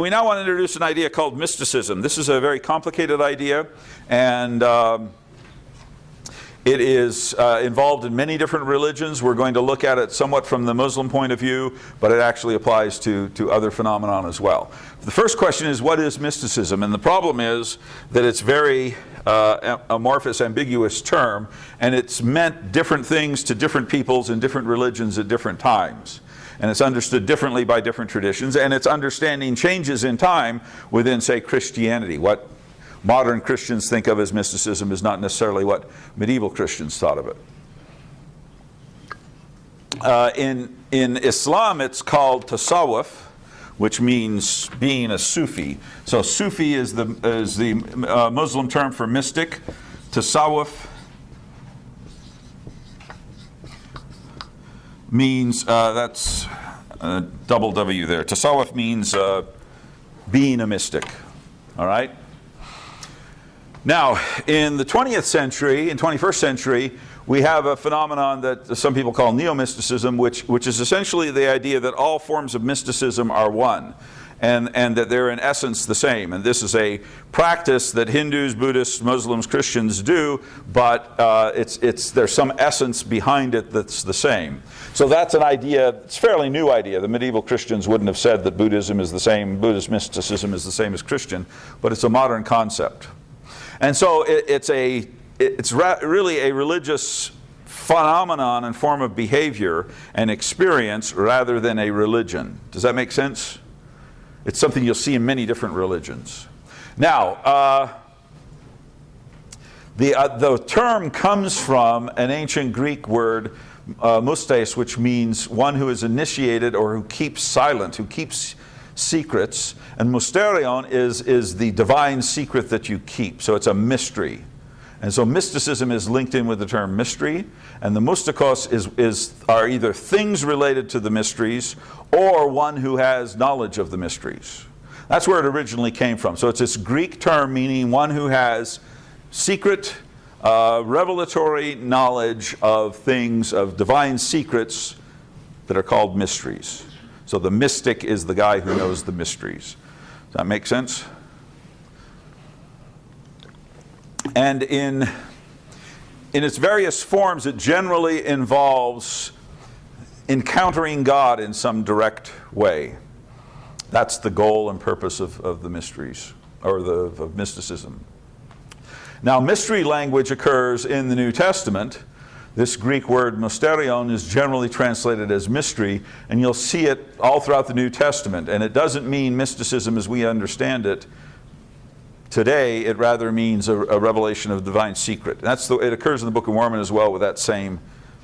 We now want to introduce an idea called mysticism. This is a very complicated idea, and it is involved in many different religions. We're going to look at it somewhat from the Muslim point of view, but it actually applies to other phenomenon as well. The first question is, what is mysticism? And the problem is that it's very amorphous, ambiguous term, and it's meant different things to different peoples in different religions at different times. And it's understood differently by different traditions, and its understanding changes in time within, say, Christianity. What modern Christians think of as mysticism is not necessarily what medieval Christians thought of it. In Islam, it's called tasawwuf, which means being a Sufi. So Sufi is the Muslim term for mystic. Tasawwuf means, that's a double W there. Tasawwuf means being a mystic. All right? Now, in the 20th century, in 21st century, we have a phenomenon that some people call neo-mysticism, which is essentially the idea that all forms of mysticism are one, and that they're in essence the same. And this is a practice that Hindus, Buddhists, Muslims, Christians do, but there's some essence behind it that's the same. So that's an idea, it's a fairly new idea. The medieval Christians wouldn't have said that Buddhism is the same, Buddhist mysticism is the same as Christian, but it's a modern concept. And so it's really a religious phenomenon and form of behavior and experience rather than a religion. Does that make sense? It's something you'll see in many different religions. Now, the term comes from an ancient Greek word, mustes, which means one who is initiated or who keeps silent, who keeps secrets. And mysterion is the divine secret that you keep. So it's a mystery. And so mysticism is linked in with the term mystery. And the mystikos are either things related to the mysteries or one who has knowledge of the mysteries. That's where it originally came from. So it's this Greek term meaning one who has secret, revelatory knowledge of things, of divine secrets that are called mysteries. So the mystic is the guy who knows the mysteries. Does that make sense? And in its various forms, it generally involves encountering God in some direct way. That's the goal and purpose of the mysteries, or of mysticism. Now, mystery language occurs in the New Testament. This Greek word mysterion is generally translated as mystery, and you'll see it all throughout the New Testament. And it doesn't mean mysticism as we understand it today. It rather means a revelation of divine secret. It occurs in the Book of Mormon as well with that same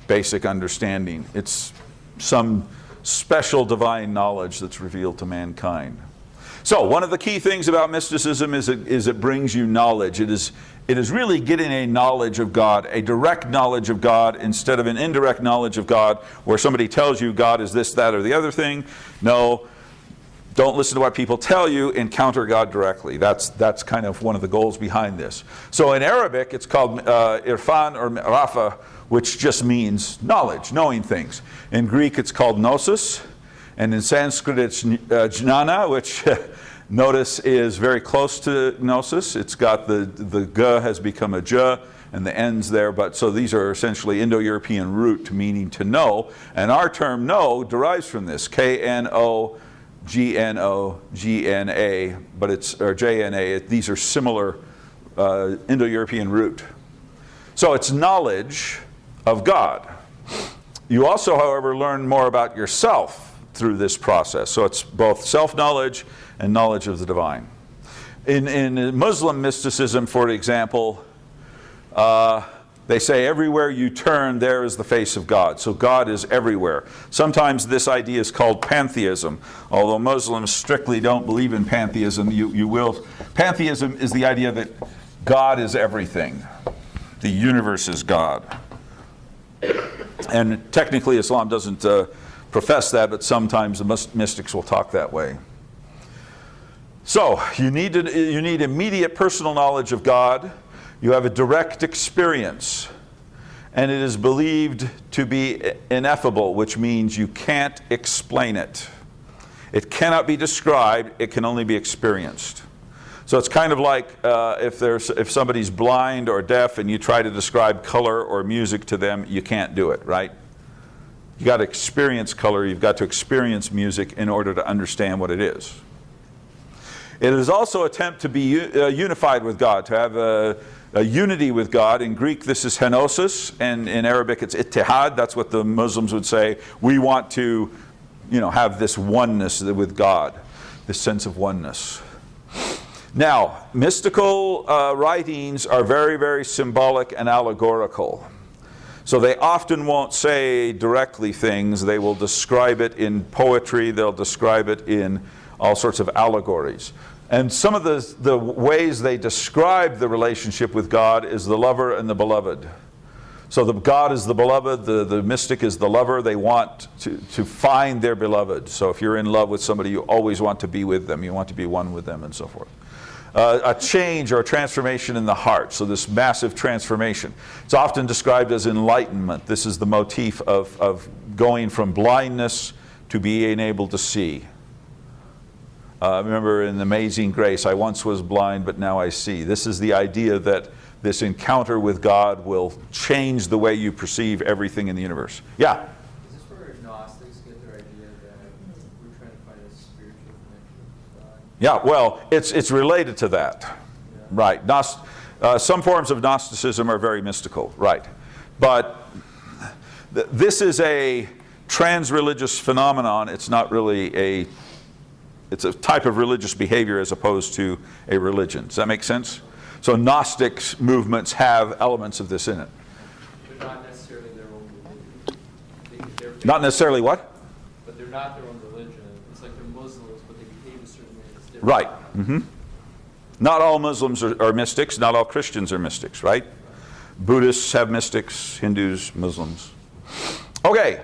basic understanding. It's some special divine knowledge that's revealed to mankind. So one of the key things about mysticism is it brings you knowledge. It is really getting a knowledge of God, a direct knowledge of God instead of an indirect knowledge of God where somebody tells you God is this, that, or the other thing. No, don't listen to what people tell you, encounter God directly. That's kind of one of the goals behind this. So in Arabic it's called irfan or rafa, which just means knowledge, knowing things. In Greek it's called gnosis. And in Sanskrit, it's jnana, which notice is very close to gnosis. It's got the g has become a j, and the n's there. But so these are essentially Indo-European root meaning to know. And our term know derives from this, K-N-O-G-N-O-G-N-A, or J-N-A. These are similar Indo-European root. So it's knowledge of God. You also, however, learn more about yourself through this process. So it's both self-knowledge and knowledge of the divine. In Muslim mysticism, for example, they say everywhere you turn, there is the face of God. So God is everywhere. Sometimes this idea is called pantheism. Although Muslims strictly don't believe in pantheism, you will. Pantheism is the idea that God is everything. The universe is God. And technically Islam doesn't profess that, but sometimes the mystics will talk that way. So you need immediate personal knowledge of God. You have a direct experience, and it is believed to be ineffable, which means you can't explain it. It cannot be described, it can only be experienced. So it's kind of like if somebody's blind or deaf and you try to describe color or music to them, you can't do it, right? You've got to experience color, you've got to experience music in order to understand what it is. It is also an attempt to be unified with God, to have a unity with God. In Greek, this is henosis, and in Arabic, it's ittihad. That's what the Muslims would say. We want to, have this oneness with God, this sense of oneness. Now, mystical writings are very, very symbolic and allegorical. So they often won't say directly things. They will describe it in poetry. They'll describe it in all sorts of allegories. And some of the ways they describe the relationship with God is the lover and the beloved. So the God is the beloved, the mystic is the lover. They want to find their beloved. So if you're in love with somebody, you always want to be with them. You want to be one with them and so forth. A change or a transformation in the heart. So this massive transformation. It's often described as enlightenment. This is the motif of going from blindness to being able to see. Remember in Amazing Grace, I once was blind, but now I see. This is the idea that this encounter with God will change the way you perceive everything in the universe. Yeah? Is this where Gnostics get their idea that we're trying to find a spiritual connection with God? Yeah, well, it's related to that. Yeah. Right. Some forms of Gnosticism are very mystical, right. But this is a trans-religious phenomenon. It's not really it's a type of religious behavior as opposed to a religion. Does that make sense? So Gnostic movements have elements of this in it. But not necessarily their own religion. Not necessarily what? But they're not their own religion. It's like they're Muslims, but they behave a certain way that's different. Right. Mm-hmm. Not all Muslims are mystics. Not all Christians are mystics, right? Buddhists have mystics, Hindus, Muslims. Okay.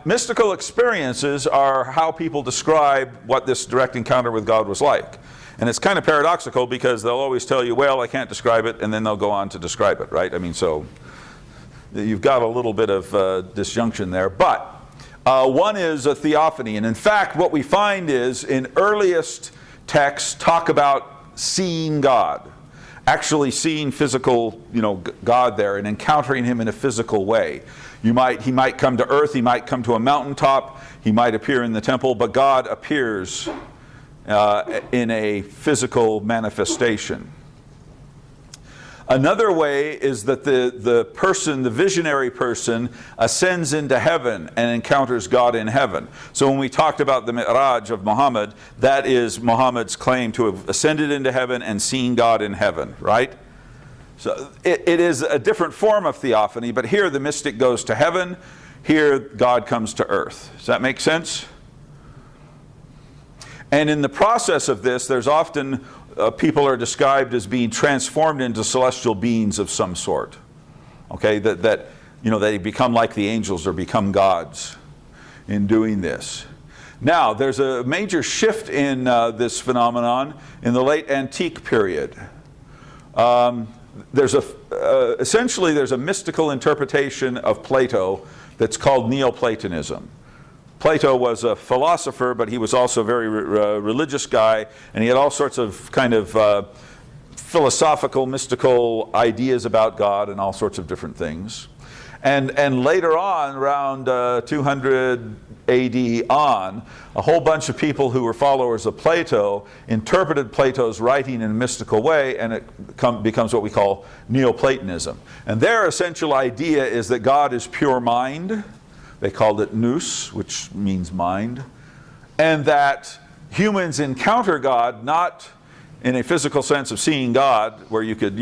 Mystical experiences are how people describe what this direct encounter with God was like. And it's kind of paradoxical because they'll always tell you, well, I can't describe it, and then they'll go on to describe it, right? I mean, so you've got a little bit of disjunction there. But one is a theophany. And in fact, what we find is in earliest texts talk about seeing God. Actually seeing physical, God there and encountering him in a physical way. He might come to earth, he might come to a mountaintop, he might appear in the temple, but God appears in a physical manifestation. Another way is that the person, the visionary person, ascends into heaven and encounters God in heaven. So when we talked about the Mi'raj of Muhammad, that is Muhammad's claim to have ascended into heaven and seen God in heaven, right? So it is a different form of theophany, but here the mystic goes to heaven, here God comes to earth. Does that make sense? And in the process of this, there's often people are described as being transformed into celestial beings of some sort. Okay, that they become like the angels or become gods in doing this. Now, there's a major shift in this phenomenon in the late antique period. Essentially there's a mystical interpretation of Plato that's called Neoplatonism. Plato was a philosopher, but he was also a very religious guy, and he had all sorts of kind of philosophical, mystical ideas about God and all sorts of different things. And later on, around 200 AD on, a whole bunch of people who were followers of Plato interpreted Plato's writing in a mystical way, and it becomes what we call Neoplatonism. And their essential idea is that God is pure mind. They called it nous, which means mind. And that humans encounter God not in a physical sense of seeing God, where you could,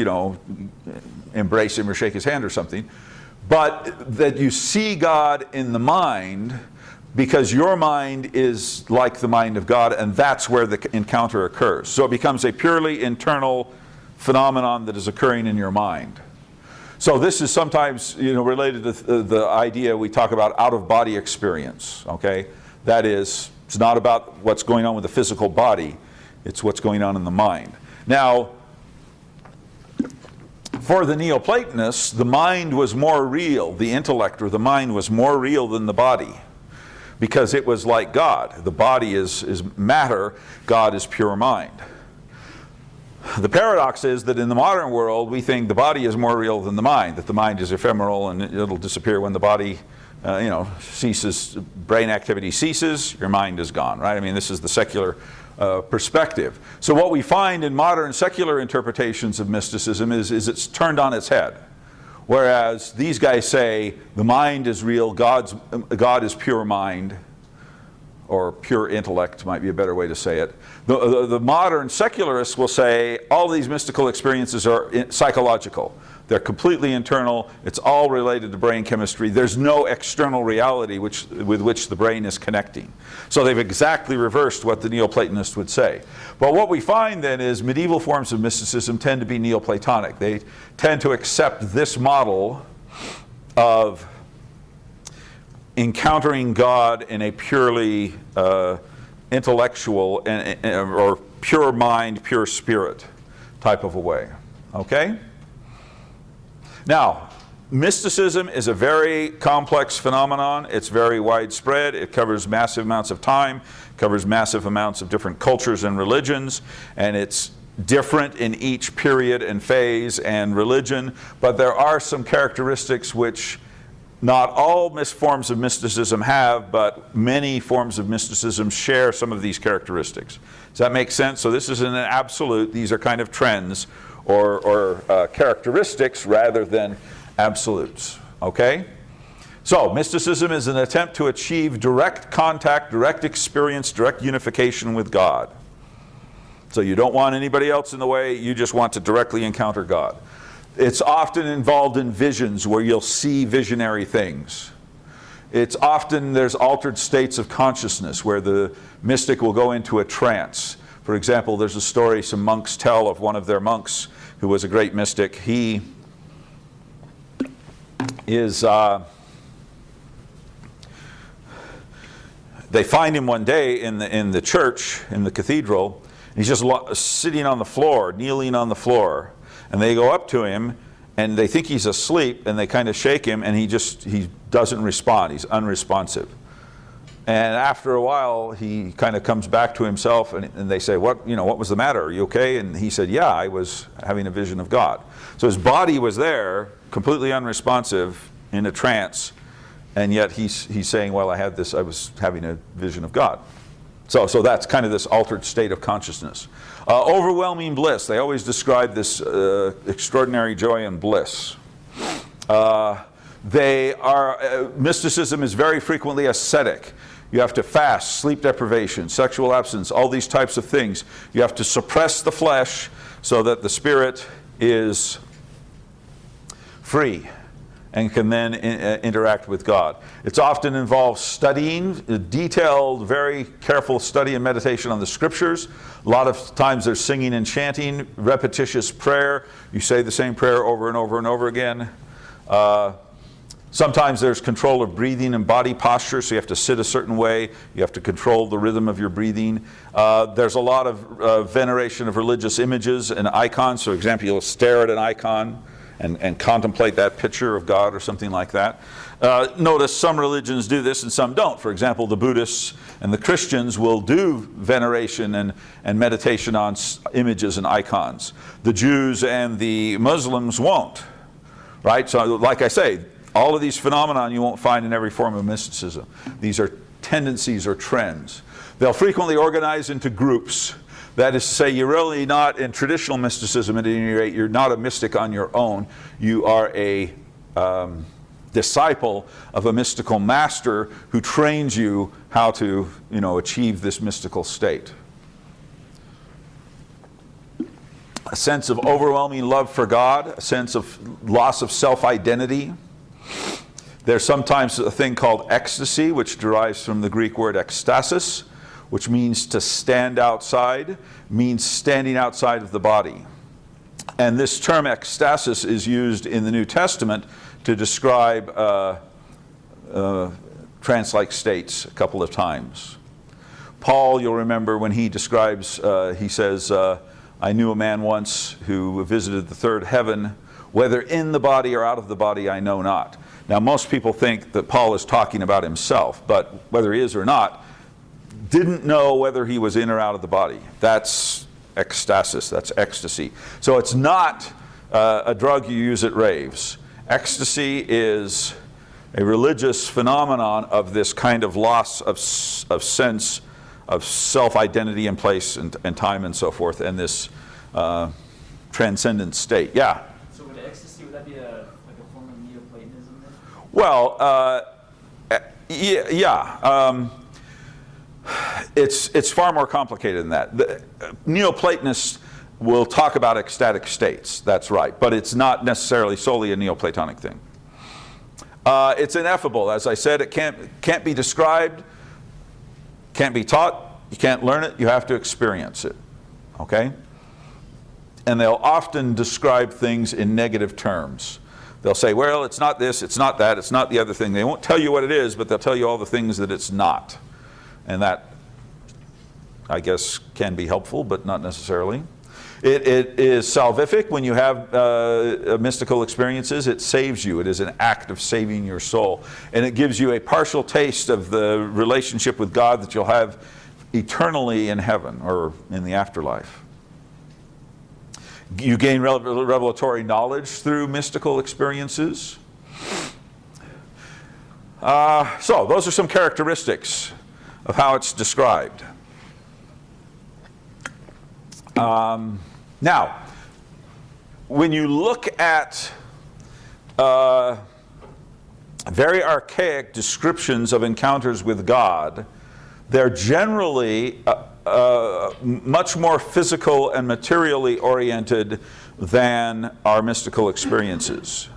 embrace him or shake his hand or something, but that you see God in the mind because your mind is like the mind of God, and that's where the encounter occurs. So it becomes a purely internal phenomenon that is occurring in your mind. So this is sometimes related to the idea we talk about out-of-body experience. Okay, that is, it's not about what's going on with the physical body, it's what's going on in the mind. Now, for the Neoplatonists, the mind was more real, the intellect or the mind was more real than the body. because it was like God. The body is matter, God is pure mind. The paradox is that in the modern world, we think the body is more real than the mind, that the mind is ephemeral and it'll disappear when the body ceases, brain activity ceases, your mind is gone, right? I mean, this is the secular perspective. So what we find in modern secular interpretations of mysticism is it's turned on its head. Whereas these guys say the mind is real, God is pure mind, or pure intellect might be a better way to say it. The modern secularists will say all these mystical experiences are psychological. They're completely internal. It's all related to brain chemistry. There's no external reality with which the brain is connecting. So they've exactly reversed what the Neoplatonists would say. But what we find then is medieval forms of mysticism tend to be Neoplatonic. They tend to accept this model of encountering God in a purely intellectual or pure mind, pure spirit type of a way. Okay? Now, mysticism is a very complex phenomenon. It's very widespread. It covers massive amounts of time, covers massive amounts of different cultures and religions, and it's different in each period and phase and religion. But there are some characteristics which not all forms of mysticism have, but many forms of mysticism share some of these characteristics. Does that make sense? So this isn't an absolute. These are kind of trends or characteristics rather than absolutes. Okay? So mysticism is an attempt to achieve direct contact, direct experience, direct unification with God. So you don't want anybody else in the way, you just want to directly encounter God. It's often involved in visions where you'll see visionary things. It's often, there's altered states of consciousness where the mystic will go into a trance. For example, there's a story some monks tell of one of their monks who was a great mystic. He is, they find him one day in the church, in the cathedral. He's just sitting on the floor, kneeling on the floor. And they go up to him, and they think he's asleep, and they kind of shake him, and he doesn't respond. He's unresponsive. And after a while, he kind of comes back to himself, and they say, what was the matter? Are you okay? And he said, yeah, I was having a vision of God. So his body was there, completely unresponsive, in a trance, and yet he's saying, well, I was having a vision of God. So that's kind of this altered state of consciousness. Overwhelming bliss. They always describe this extraordinary joy and bliss. Mysticism is very frequently ascetic. You have to fast, sleep deprivation, sexual abstinence, all these types of things. You have to suppress the flesh so that the spirit is free and can then interact with God. It's often involves studying, detailed, very careful study and meditation on the scriptures. A lot of times there's singing and chanting, repetitious prayer. You say the same prayer over and over and over again. Sometimes there's control of breathing and body posture, so you have to sit a certain way. You have to control the rhythm of your breathing. There's a lot of veneration of religious images and icons. So, for example, you'll stare at an icon and contemplate that picture of God or something like that. Notice some religions do this and some don't. For example, the Buddhists and the Christians will do veneration and meditation on images and icons. The Jews and the Muslims won't. Right? So like I say, all of these phenomena you won't find in every form of mysticism. These are tendencies or trends. They'll frequently organize into groups. That is to say, you're really not, in traditional mysticism at any rate, you're not a mystic on your own. You are a disciple of a mystical master who trains you how to, achieve this mystical state. A sense of overwhelming love for God, a sense of loss of self-identity. There's sometimes a thing called ecstasy, which derives from the Greek word ekstasis, which means to stand outside, means standing outside of the body. And this term ekstasis is used in the New Testament to describe trance-like states a couple of times. Paul, you'll remember when he describes, he says, I knew a man once who visited the third heaven, whether in the body or out of the body, I know not. Now, most people think that Paul is talking about himself, but whether he is or not, didn't know whether he was in or out of the body. That's ecstasis, that's ecstasy. So it's not a drug you use at raves. Ecstasy is a religious phenomenon of this kind of loss of sense of self-identity and place and time and so forth, and this transcendent state. Yeah? So would ecstasy, would that be like a form of Neoplatonism then? Well, yeah. It's far more complicated than that. The Neoplatonists will talk about ecstatic states, that's right, but it's not necessarily solely a Neoplatonic thing. It's ineffable. As I said, it can't be described, can't be taught, you can't learn it, you have to experience it. Okay? And they'll often describe things in negative terms. They'll say, well, it's not this, it's not that, it's not the other thing. They won't tell you what it is, but they'll tell you all the things that it's not. And that, I guess, can be helpful, but not necessarily. It is salvific. When you have mystical experiences, it saves you. It is an act of saving your soul. And it gives you a partial taste of the relationship with God that you'll have eternally in heaven or in the afterlife. You gain revelatory knowledge through mystical experiences. So those are some characteristics of how it's described. Now, when you look at very archaic descriptions of encounters with God, they're generally much more physical and materially oriented than our mystical experiences.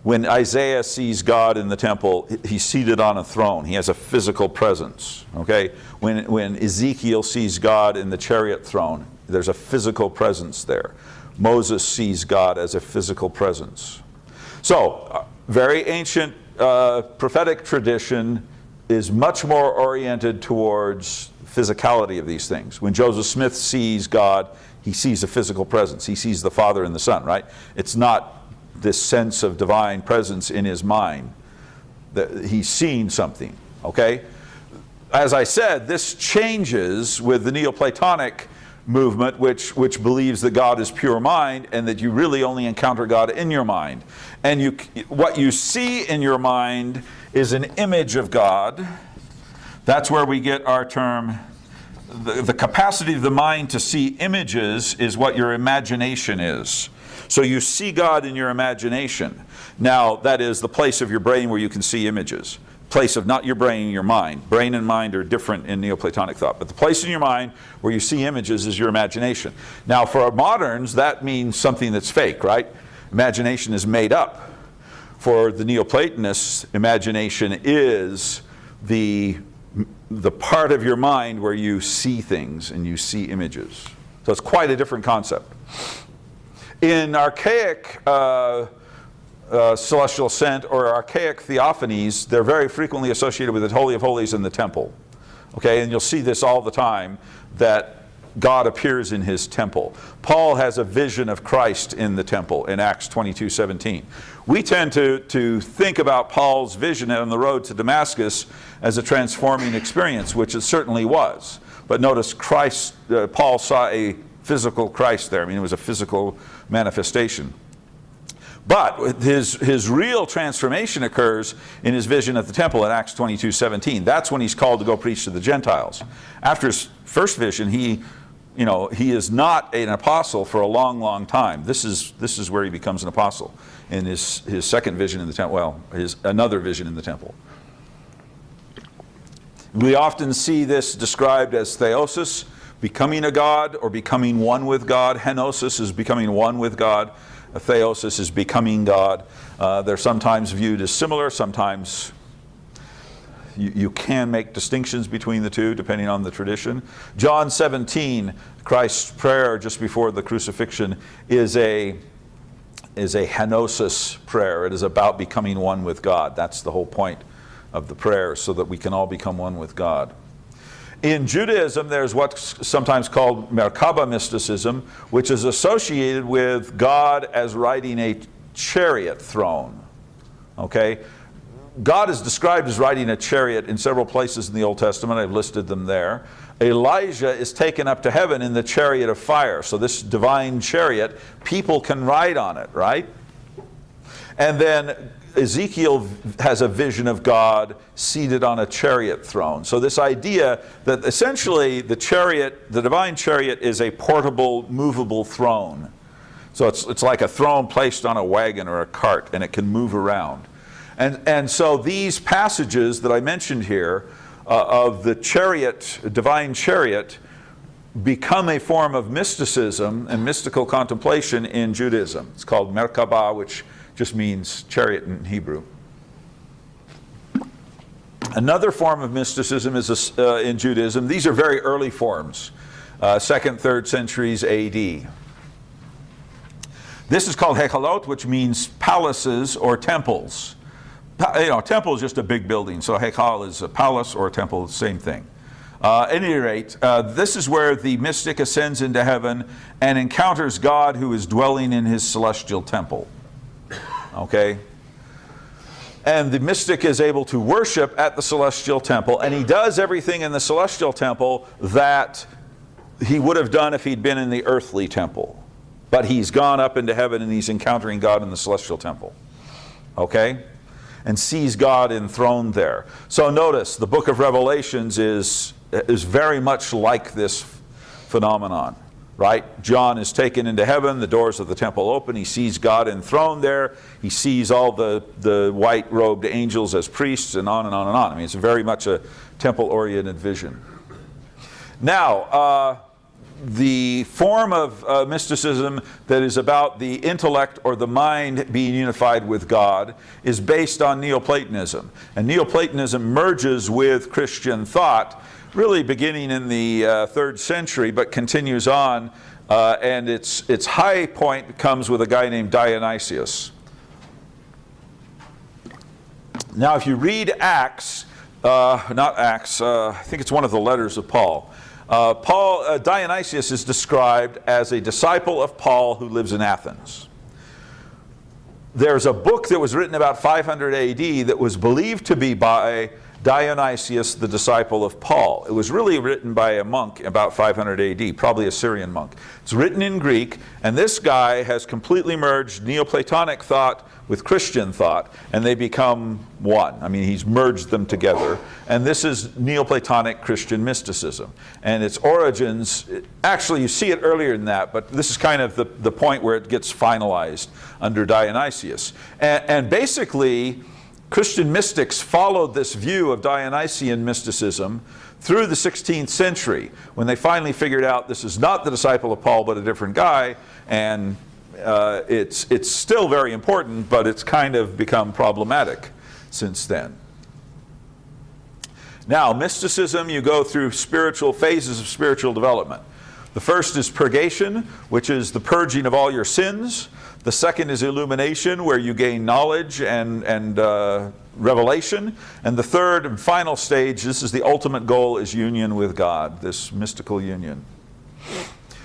When Isaiah sees God in the temple, he's seated on a throne. He has a physical presence. Okay? When Ezekiel sees God in the chariot throne, there's a physical presence there. Moses sees God as a physical presence. So, very ancient prophetic tradition is much more oriented towards physicality of these things. When Joseph Smith sees God, he sees a physical presence. He sees the Father and the Son, right? It's not this sense of divine presence in his mind. That he's seen something, okay? As I said, this changes with the Neoplatonic movement, which believes that God is pure mind and that you really only encounter God in your mind. And what you see in your mind is an image of God. That's where we get our term, the capacity of the mind to see images is what your imagination is. So you see God in your imagination. Now, that is the place of your brain where you can see images. Place of not your brain, your mind. Brain and mind are different in Neoplatonic thought. But the place in your mind where you see images is your imagination. Now, for our moderns, that means something that's fake, right? Imagination is made up. For the Neoplatonists, imagination is the part of your mind where you see things and you see images. So it's quite a different concept. In archaic celestial ascent or archaic theophanies, they're very frequently associated with the Holy of Holies in the temple. Okay, and you'll see this all the time, that God appears in his temple. Paul has a vision of Christ in the temple in Acts 22:17. We tend to think about Paul's vision on the road to Damascus as a transforming experience, which it certainly was. But notice Paul saw a physical Christ there. I mean, it was a physical manifestation. But his real transformation occurs in his vision at the temple in Acts 22:17. That's when he's called to go preach to the Gentiles. After his first vision, he is not an apostle for a long, long time. This is where he becomes an apostle, in his second vision in the temple. Well, his another vision in the temple. We often see this described as theosis, becoming a god or becoming one with God. Henosis is becoming one with God. Theosis is becoming God. They're sometimes viewed as similar. Sometimes you can make distinctions between the two depending on the tradition. John 17, Christ's prayer just before the crucifixion, is a henosis prayer. It is about becoming one with God. That's the whole point of the prayer, so that we can all become one with God. In Judaism, there's what's sometimes called Merkabah mysticism, which is associated with God as riding a chariot throne. Okay? God is described as riding a chariot in several places in the Old Testament. I've listed them there. Elijah is taken up to heaven in the chariot of fire. So this divine chariot, people can ride on it, right? And then Ezekiel has a vision of God seated on a chariot throne. So this idea that essentially the chariot, the divine chariot, is a portable, movable throne. So it's like a throne placed on a wagon or a cart, and it can move around. And so these passages that I mentioned here of the chariot, divine chariot, become a form of mysticism and mystical contemplation in Judaism. It's called Merkabah, which just means chariot in Hebrew. Another form of mysticism is in Judaism. These are very early forms, 2nd, 3rd centuries AD. This is called Hekhalot, which means palaces or temples. Temple is just a big building, so Hekhal is a palace or a temple, same thing. At any rate, this is where the mystic ascends into heaven and encounters God who is dwelling in his celestial temple. Okay? And the mystic is able to worship at the celestial temple, and he does everything in the celestial temple that he would have done if he'd been in the earthly temple. But he's gone up into heaven and he's encountering God in the celestial temple. Okay? And sees God enthroned there. So notice, the book of Revelations is very much like this phenomenon, right? John is taken into heaven, the doors of the temple open, he sees God enthroned there, he sees all the white-robed angels as priests, and on and on and on. I mean, it's very much a temple-oriented vision. Now, the form of mysticism that is about the intellect or the mind being unified with God is based on Neoplatonism. And Neoplatonism merges with Christian thought, really beginning in the 3rd century, but continues on, and its high point comes with a guy named Dionysius. Now, if you read Acts, I think it's one of the letters of Paul. Dionysius is described as a disciple of Paul who lives in Athens. There's a book that was written about 500 AD that was believed to be by Dionysius, the disciple of Paul. It was really written by a monk about 500 AD, probably a Syrian monk. It's written in Greek, and this guy has completely merged Neoplatonic thought with Christian thought, and they become one. I mean, he's merged them together. And this is Neoplatonic Christian mysticism. And its origins, actually you see it earlier than that, but this is kind of the point where it gets finalized under Dionysius. And basically, Christian mystics followed this view of Dionysian mysticism through the 16th century, when they finally figured out this is not the disciple of Paul, but a different guy, and it's still very important, but it's kind of become problematic since then. Now, mysticism, you go through spiritual phases of spiritual development. The first is purgation, which is the purging of all your sins. The second is illumination, where you gain knowledge and revelation. And the third and final stage, this is the ultimate goal, is union with God, this mystical union.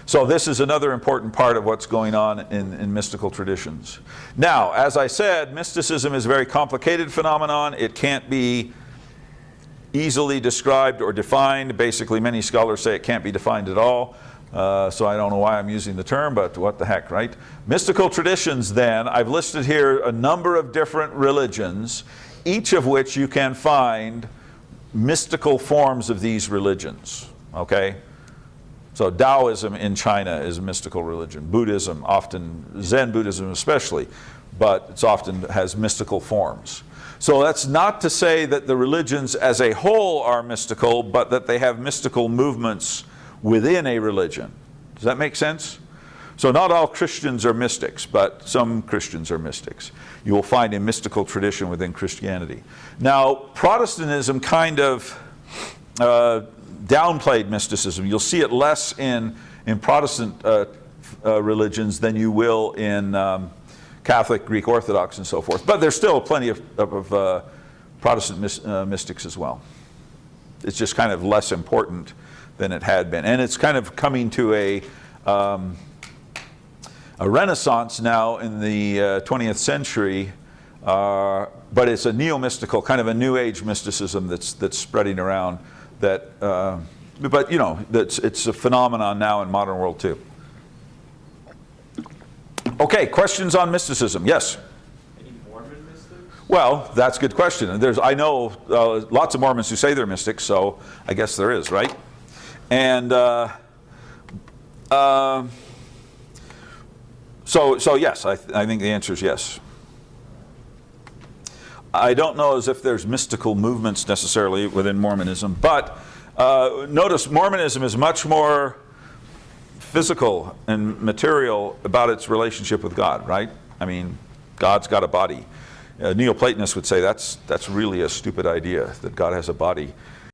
So this is another important part of what's going on in mystical traditions. Now, as I said, mysticism is a very complicated phenomenon. It can't be easily described or defined. Basically, many scholars say it can't be defined at all. So I don't know why I'm using the term, but what the heck, right? Mystical traditions, then, I've listed here a number of different religions, each of which you can find mystical forms of these religions, okay? So Taoism in China is a mystical religion. Buddhism, often, Zen Buddhism especially, but it's often has mystical forms. So that's not to say that the religions as a whole are mystical, but that they have mystical movements within a religion. Does that make sense? So not all Christians are mystics, but some Christians are mystics. You will find a mystical tradition within Christianity. Now, Protestantism kind of downplayed mysticism. You'll see it less in Protestant religions than you will in Catholic, Greek Orthodox, and so forth. But there's still plenty of Protestant mystics as well. It's just kind of less important than it had been. And it's kind of coming to a renaissance now in the 20th century But it's a neo-mystical, kind of a New Age mysticism that's spreading around. But you know, it's a phenomenon now in modern world too. Okay, questions on mysticism? Yes. Any Mormon mystics? Well, that's a good question. I know lots of Mormons who say they're mystics, so I guess there is, right? And so yes, I think the answer is yes. I don't know as if there's mystical movements necessarily within Mormonism, but notice Mormonism is much more physical and material about its relationship with God, right? I mean, God's got a body. Neoplatonists would say that's really a stupid idea, that God has a body.